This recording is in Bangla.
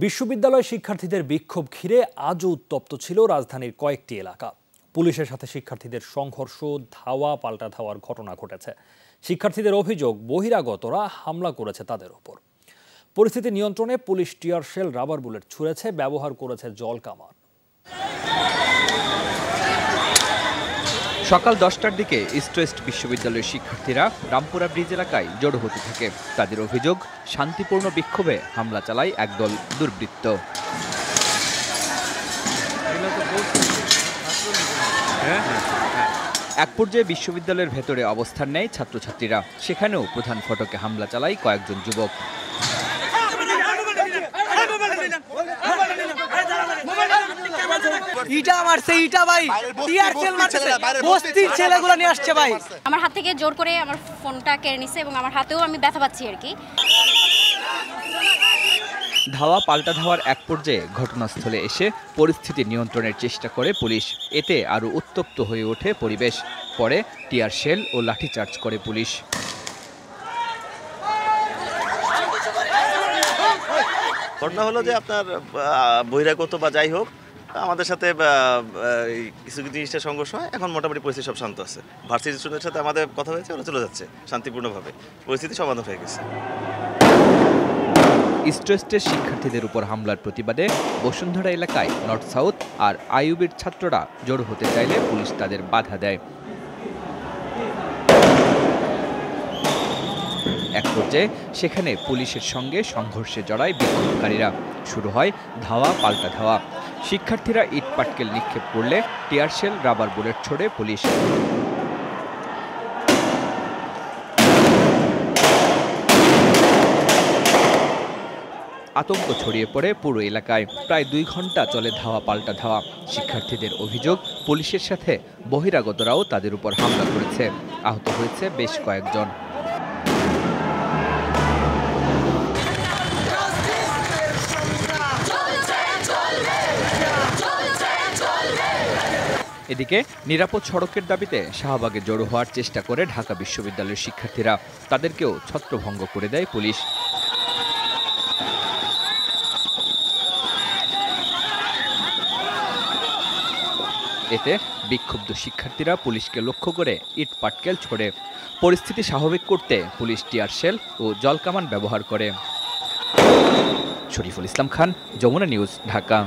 বিশ্ববিদ্যালয় শিক্ষার্থীদের বিক্ষোভ ঘিরে আজও উত্তপ্ত ছিল রাজধানীর কয়েকটি এলাকা। পুলিশের সাথে শিক্ষার্থীদের সংঘর্ষ, ধাওয়া পাল্টা ধাওয়ার ঘটনা ঘটেছে। শিক্ষার্থীদের অভিযোগ, বহিরাগতরা হামলা করেছে তাদের উপর। পরিস্থিতি নিয়ন্ত্রণে police tear shell, rubber bullet ছুঁড়েছে, ব্যবহার করেছে জল কামান। সকাল 10টার দিকে ইস্ট ওয়েস্ট বিশ্ববিদ্যালয়ের শিক্ষার্থীরা রামপুরা ব্রিজ এলাকায় জড়ো হতে থাকে। তাদের অভিযোগ, শান্তিপূর্ণ বিক্ষোভে হামলা চালায় একদল দুর্বৃত্ত। এক পর্যায়ে বিশ্ববিদ্যালয়ের ভেতরে অবস্থান নেয় ছাত্রছাত্রীরা। সেখানেও প্রধান ফটকে হামলা চালায় কয়েকজন যুবক। আমার হাত থেকে জোর করে আমার ফোনটা কেড়ে নিছে এবং আমার হাতেও আমি ব্যথা পাচ্ছি আর কি। ধাওয়া পাল্টা ধাওয়ার এক পর্যায়ে ঘটনাস্থলে এসে পরিস্থিতি নিয়ন্ত্রণের চেষ্টা করে পুলিশ। এতে আরও উত্তপ্ত হয়ে ওঠে পরিবেশ। পরে টিয়ার শেল ও লাঠিচার্জ করে পুলিশ। ঘটনা হলো যে আপনার বহিরাগত বা যাই হোক আমাদের সাথে কিছু কিছু জিনিসটা সংঘর্ষ হয়। এখন মোটামুটি পরিস্থিতি সব শান্ত আছে। ভার্সিটি স্টুডেন্টের সাথে আমাদের কথা হয়েছে, ওরা চলে যাচ্ছে শান্তিপূর্ণভাবে। পরিস্থিতি সমাধান হয়ে গেছে। ইস্ট ওয়েস্টের শিক্ষার্থীদের উপর হামলার প্রতিবাদে বসুন্ধরা এলাকায় নর্থ সাউথ আর আইইউবির ছাত্ররা জড়ো হতে চাইলে পুলিশ তাদের বাধা দেয়। এক পর্যায়ে সেখানে পুলিশের সঙ্গে সংঘর্ষে জড়ায় বিক্ষোভকারীরা। শুরু হয় ধাওয়া পাল্টা ধাওয়া। শিক্ষার্থীরা ইট পাটকেল নিক্ষেপ করলে টিয়ার শেল, রাবার বুলেট ছোড়ে পুলিশ। আতঙ্ক ছড়িয়ে পড়ে পুরো এলাকায়। প্রায় 2 ঘন্টা চলে ধাওয়া পাল্টা ধাওয়া। শিক্ষার্থীদের অভিযোগ, পুলিশের সাথে বহিরাগতরাও তাদের উপর হামলা করেছে। আহত হয়েছে বেশ কয়েকজন। এদিকে নিরাপদ সড়কের দাবিতে শাহবাগে জড়ো হওয়ার চেষ্টা করে ঢাকা বিশ্ববিদ্যালয়ের শিক্ষার্থীরা। তাদেরকেও ছত্রভঙ্গ করে দেয় পুলিশ। এতে বিক্ষুব্ধ শিক্ষার্থীরা পুলিশকে লক্ষ্য করে ইট পাটকেল ছোড়ে। পরিস্থিতি স্বাভাবিক করতে পুলিশ টিয়ার শেল ও জলকামান ব্যবহার করে। শরীফুল ইসলাম খান, যমুনা নিউজ, ঢাকা।